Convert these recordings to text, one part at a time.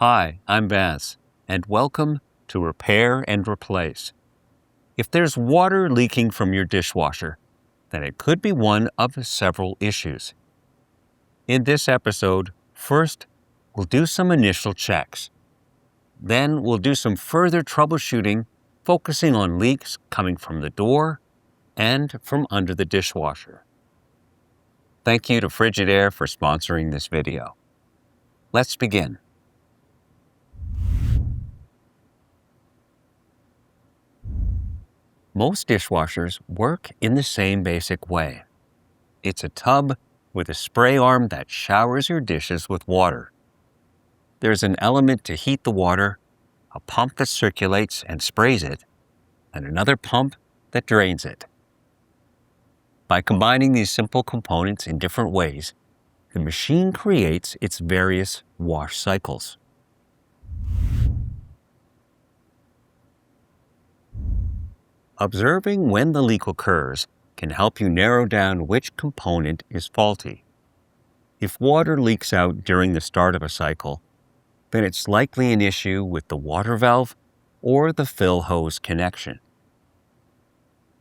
Hi, I'm Vance, and welcome to Repair and Replace. If there's water leaking from your dishwasher, then it could be one of several issues. In this episode, first, we'll do some initial checks. Then we'll do some further troubleshooting, focusing on leaks coming from the door and from under the dishwasher. Thank you to Frigidaire for sponsoring this video. Let's begin. Most dishwashers work in the same basic way. It's a tub with a spray arm that showers your dishes with water. There's an element to heat the water, a pump that circulates and sprays it, and another pump that drains it. By combining these simple components in different ways, the machine creates its various wash cycles. Observing when the leak occurs can help you narrow down which component is faulty. If water leaks out during the start of a cycle, then it's likely an issue with the water valve or the fill hose connection.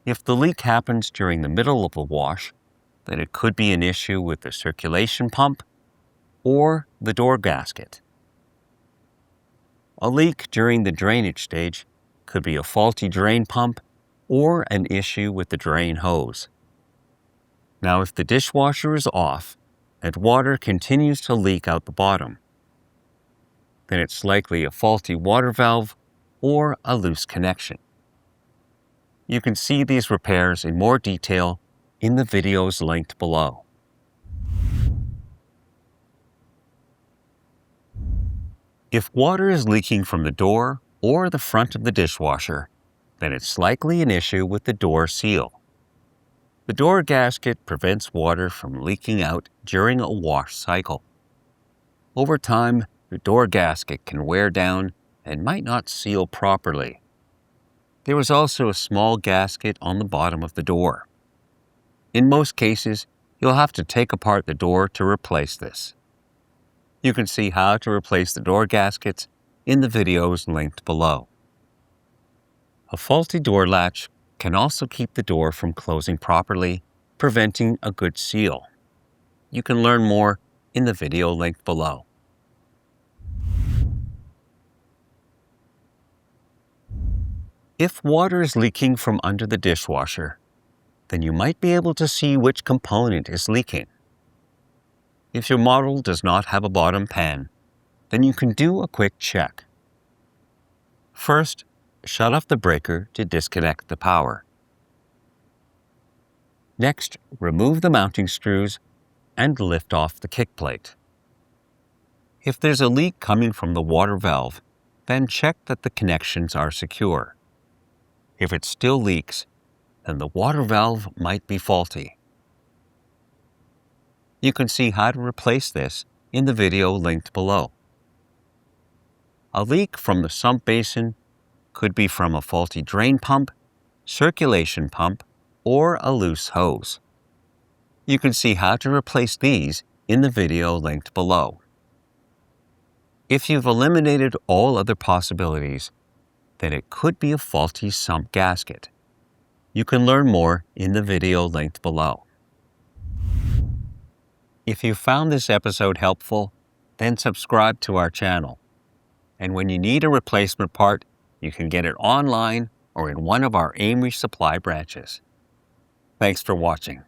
If the leak happens during the middle of a wash, then it could be an issue with the circulation pump or the door gasket. A leak during the drainage stage could be a faulty drain pump or an issue with the drain hose. Now, if the dishwasher is off and water continues to leak out the bottom, then it's likely a faulty water valve or a loose connection. You can see these repairs in more detail in the videos linked below. If water is leaking from the door or the front of the dishwasher, then it's likely an issue with the door seal. The door gasket prevents water from leaking out during a wash cycle. Over time, the door gasket can wear down and might not seal properly. There is also a small gasket on the bottom of the door. In most cases, you'll have to take apart the door to replace this. You can see how to replace the door gaskets in the videos linked below. A faulty door latch can also keep the door from closing properly, preventing a good seal. You can learn more in the video linked below. If water is leaking from under the dishwasher, then you might be able to see which component is leaking. If your model does not have a bottom pan, then you can do a quick check. First, shut off the breaker to disconnect the power. Next, remove the mounting screws and lift off the kick plate. If there's a leak coming from the water valve, then check that the connections are secure. If it still leaks, then the water valve might be faulty. You can see how to replace this in the video linked below. A leak from the sump basin could be from a faulty drain pump, circulation pump, or a loose hose. You can see how to replace these in the video linked below. If you've eliminated all other possibilities, then it could be a faulty sump gasket. You can learn more in the video linked below. If you found this episode helpful, then subscribe to our channel. And when you need a replacement part, you can get it online or in one of our AMRE Supply branches. Thanks for watching.